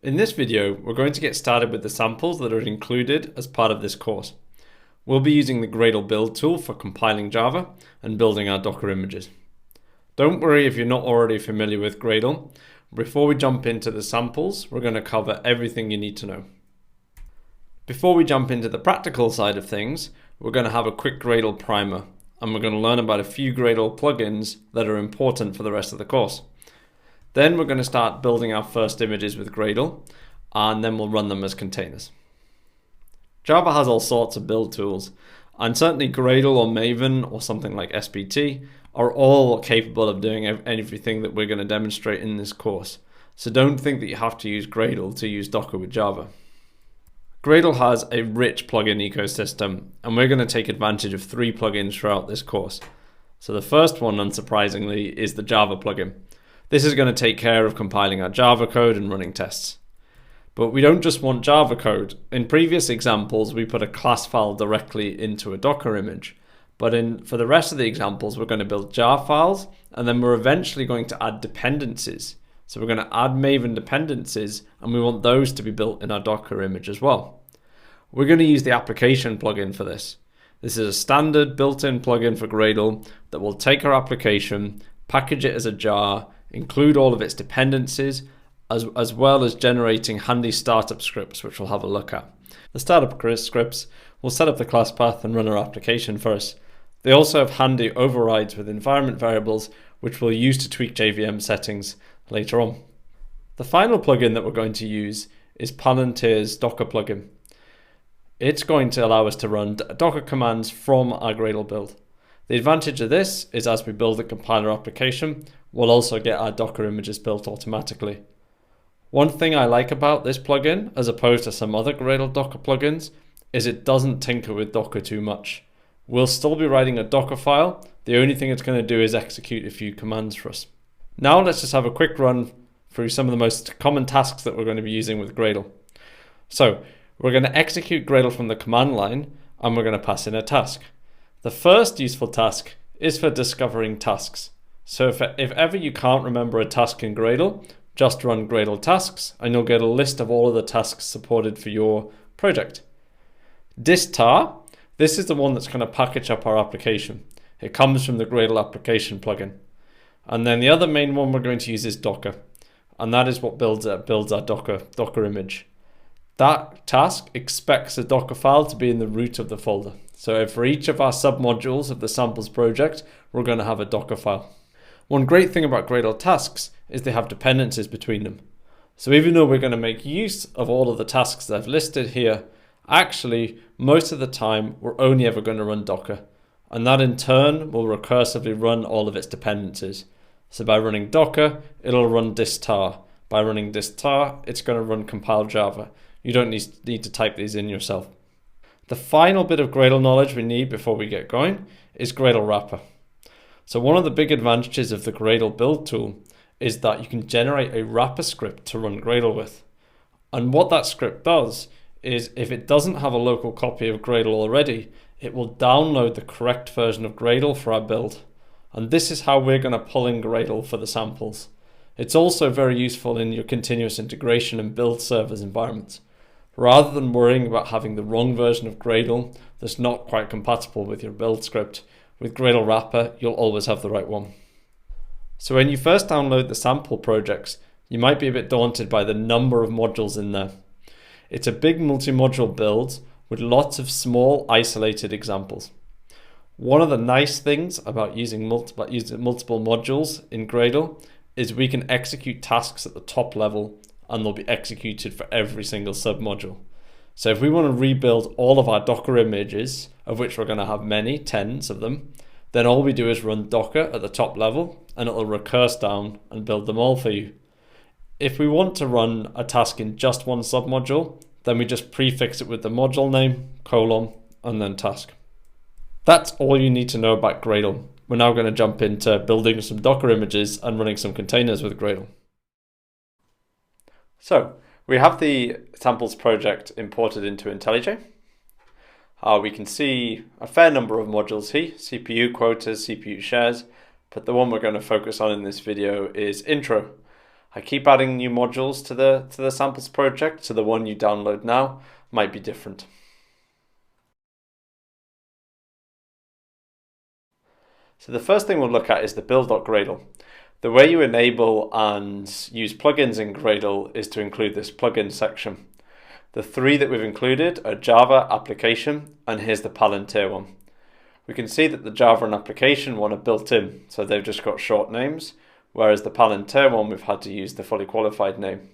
In this video, we're going to get started with the samples that are included as part of this course. We'll be using the Gradle build tool for compiling Java and building our Docker images. Don't worry if you're not already familiar with Gradle. Before we jump into the samples, we're going to cover everything you need to know. Before we jump into the practical side of things, we're going to have a quick Gradle primer, and we're going to learn about a few Gradle plugins that are important for the rest of the course. Then we're going to start building our first images with Gradle, and then we'll run them as containers. Java has all sorts of build tools, and certainly Gradle or Maven or something like SBT are all capable of doing everything that we're going to demonstrate in this course. So don't think that you have to use Gradle to use Docker with Java. Gradle has a rich plugin ecosystem, and we're going to take advantage of 3 plugins throughout this course. So the first one, unsurprisingly, is the Java plugin. This is going to take care of compiling our Java code and running tests. But we don't just want Java code. In previous examples, we put a class file directly into a Docker image. But for the rest of the examples, we're going to build jar files, and then we're eventually going to add dependencies. So we're going to add Maven dependencies, and we want those to be built in our Docker image as well. We're going to use the application plugin for this. This is a standard built-in plugin for Gradle that will take our application, package it as a jar, include all of its dependencies, as well as generating handy startup scripts, which we'll have a look at. The startup scripts will set up the class path and run our application for us. They also have handy overrides with environment variables, which we'll use to tweak JVM settings later on. The final plugin that we're going to use is Palantir's Docker plugin. It's going to allow us to run Docker commands from our Gradle build. The advantage of this is as we build the compiler application, we'll also get our Docker images built automatically. One thing I like about this plugin, as opposed to some other Gradle Docker plugins, is it doesn't tinker with Docker too much. We'll still be writing a Docker file. The only thing it's going to do is execute a few commands for us. Now let's just have a quick run through some of the most common tasks that we're going to be using with Gradle. So we're going to execute Gradle from the command line, and we're going to pass in a task. The first useful task is for discovering tasks. So if ever you can't remember a task in Gradle, just run Gradle tasks and you'll get a list of all of the tasks supported for your project. Distar, this is the one that's going to package up our application. It comes from the Gradle application plugin. And then the other main one we're going to use is Docker. And that is what builds our Docker image. That task expects a Docker file to be in the root of the folder. So for each of our submodules of the samples project, we're going to have a Docker file. One great thing about Gradle tasks is they have dependencies between them. So even though we're going to make use of all of the tasks that I've listed here, actually, most of the time, we're only ever going to run Docker. And that in turn will recursively run all of its dependencies. So by running Docker, it'll run distar. By running distar, it's going to run compile Java. You don't need to type these in yourself. The final bit of Gradle knowledge we need before we get going is Gradle wrapper. So one of the big advantages of the Gradle build tool is that you can generate a wrapper script to run Gradle with. And what that script does is if it doesn't have a local copy of Gradle already, it will download the correct version of Gradle for our build. And this is how we're going to pull in Gradle for the samples. It's also very useful in your continuous integration and build servers environments. Rather than worrying about having the wrong version of Gradle that's not quite compatible with your build script, with Gradle wrapper, you'll always have the right one. So when you first download the sample projects, you might be a bit daunted by the number of modules in there. It's a big multi-module build with lots of small isolated examples. One of the nice things about using multiple modules in Gradle is we can execute tasks at the top level and they'll be executed for every single submodule. So if we want to rebuild all of our Docker images, of which we're going to have many, tens of them, then all we do is run Docker at the top level and it'll recurse down and build them all for you. If we want to run a task in just one submodule, then we just prefix it with the module name, colon, and then task. That's all you need to know about Gradle. We're now going to jump into building some Docker images and running some containers with Gradle. So we have the samples project imported into IntelliJ. We can see a fair number of modules here, CPU quotas, CPU shares, but the one we're going to focus on in this video is intro. I keep adding new modules to the samples project, so the one you download now might be different. So the first thing we'll look at is the build.gradle. The way you enable and use plugins in Gradle is to include this plugin section. The three that we've included are Java, application, and here's the Palantir one. We can see that the Java and application one are built in, so they've just got short names, whereas the Palantir one we've had to use the fully qualified name.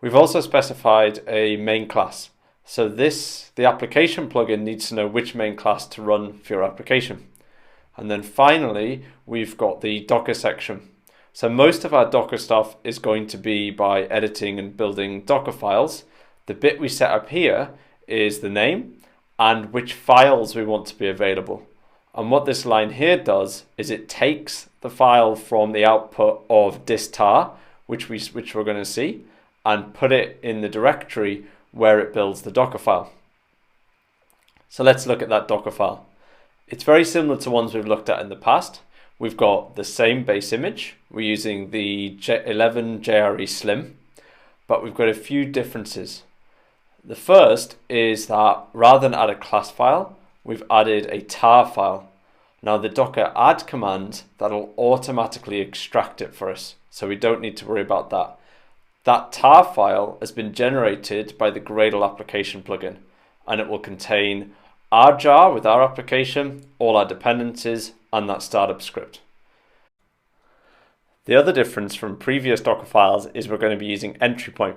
We've also specified a main class. So the application plugin needs to know which main class to run for your application. And then finally, we've got the Docker section. So most of our Docker stuff is going to be by editing and building Docker files. The bit we set up here is the name and which files we want to be available. And what this line here does is it takes the file from the output of dist-tar, which we're going to see, and put it in the directory where it builds the Docker file. So let's look at that Docker file. It's very similar to ones we've looked at in the past. We've got the same base image. We're using the 11 JRE Slim, but we've got a few differences. The first is that rather than add a class file, we've added a tar file. Now the docker add command, that'll automatically extract it for us, so we don't need to worry about that. That tar file has been generated by the Gradle application plugin, and it will contain our jar with our application, all our dependencies, and that startup script. The other difference from previous Docker files is we're going to be using entry point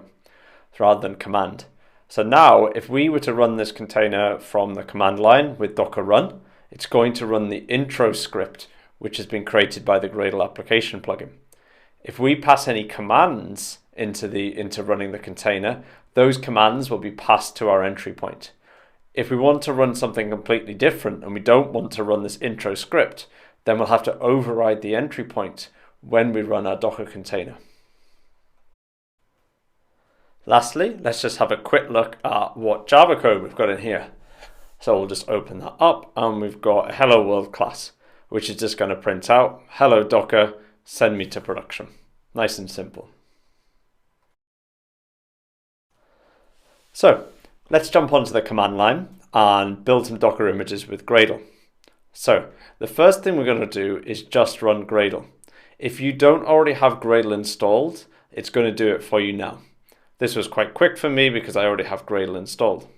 rather than command. So now if we were to run this container from the command line with docker run, it's going to run the intro script, which has been created by the Gradle application plugin. If we pass any commands into running the container, those commands will be passed to our entry point. If we want to run something completely different and we don't want to run this intro script, then we'll have to override the entry point when we run our Docker container. Lastly, let's just have a quick look at what Java code we've got in here. So we'll just open that up and we've got a hello world class, which is just going to print out, hello Docker, send me to production. Nice and simple. So let's jump onto the command line and build some Docker images with Gradle. So the first thing we're going to do is just run Gradle. If you don't already have Gradle installed, it's going to do it for you now. This was quite quick for me because I already have Gradle installed.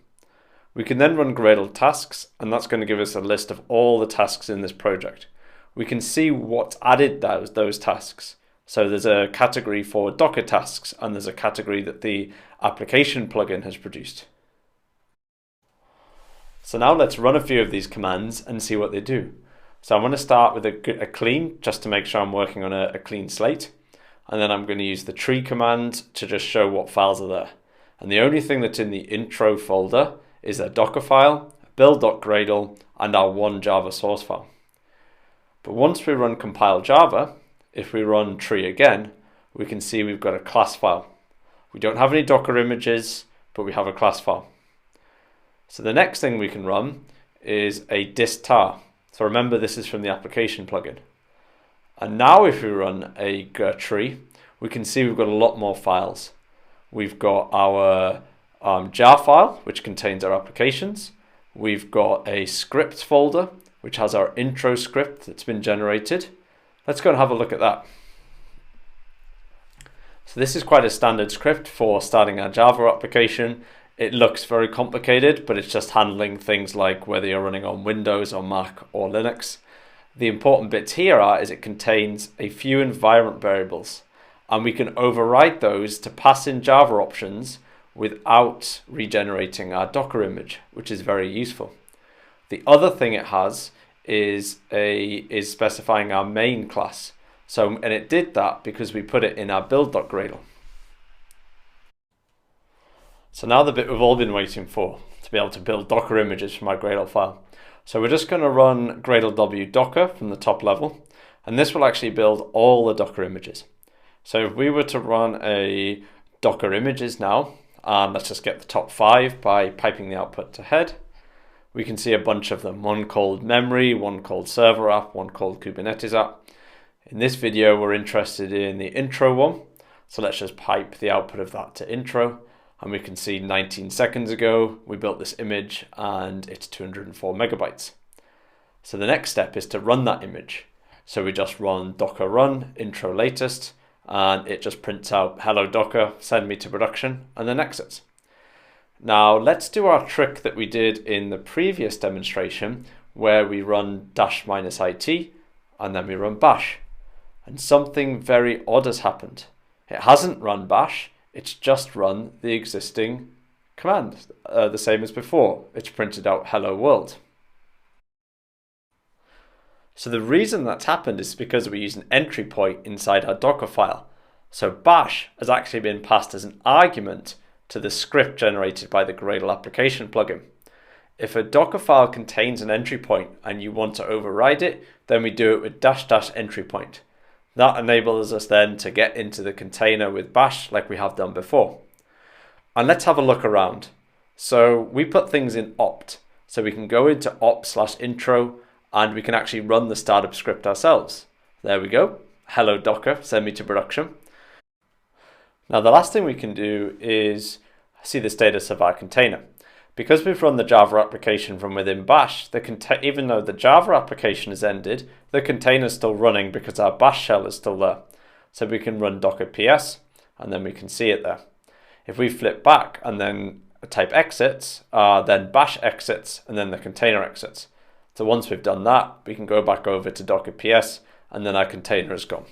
We can then run Gradle tasks, and that's going to give us a list of all the tasks in this project. We can see what's added those tasks. So there's a category for Docker tasks, and there's a category that the application plugin has produced. So now let's run a few of these commands and see what they do. So I'm going to start with a clean, just to make sure I'm working on a clean slate. And then I'm going to use the tree command to just show what files are there. And the only thing that's in the intro folder is a Docker file, build.gradle, and our one Java source file. But once we run compile Java, if we run tree again, we can see we've got a class file. We don't have any Docker images, but we have a class file. So the next thing we can run is a dist-tar. So remember, this is from the application plugin. And now if we run a tree, we can see we've got a lot more files. We've got our jar file, which contains our applications. We've got a scripts folder, which has our intro script that's been generated. Let's go and have a look at that. So this is quite a standard script for starting our Java application. It looks very complicated, but it's just handling things like whether you're running on Windows or Mac or Linux. The important bits here is it contains a few environment variables, and we can override those to pass in Java options without regenerating our Docker image, which is very useful. The other thing it has is specifying our main class. And it did that because we put it in our build.gradle. So now the bit we've all been waiting for, to be able to build Docker images from our Gradle file. So we're just going to run Gradle w docker from the top level, and this will actually build all the Docker images. So if we were to run a Docker images now, and let's just get the top 5 by piping the output to head, we can see a bunch of them. One called memory, one called server app, one called Kubernetes app. In this video, we're interested in the intro one, So let's just pipe the output of that to intro, and we can see 19 seconds ago we built this image and it's 204 megabytes. So the next step is to run that image. So we just run docker run intro latest, and it just prints out hello Docker, send me to production, and then exits. Now let's do our trick that we did in the previous demonstration where we run -it and then we run bash. And something very odd has happened. It hasn't run bash, it's just run the existing command, the same as before. It's printed out hello world. So the reason that's happened is because we use an entry point inside our Docker file. So bash has actually been passed as an argument to the script generated by the Gradle application plugin. If a Docker file contains an entry point and you want to override it, then we do it with -- entry point. That enables us then to get into the container with bash like we have done before. And let's have a look around. So we put things in opt. So we can go into opt/intro and we can actually run the startup script ourselves. There we go. Hello Docker, send me to production. Now the last thing we can do is see the status of our container. Because we've run the Java application from within bash, even though the Java application is ended, the container is still running because our bash shell is still there. So we can run docker ps and then we can see it there. If we flip back and then type exits, then bash exits and then the container exits. So once we've done that, we can go back over to docker ps and then our container is gone.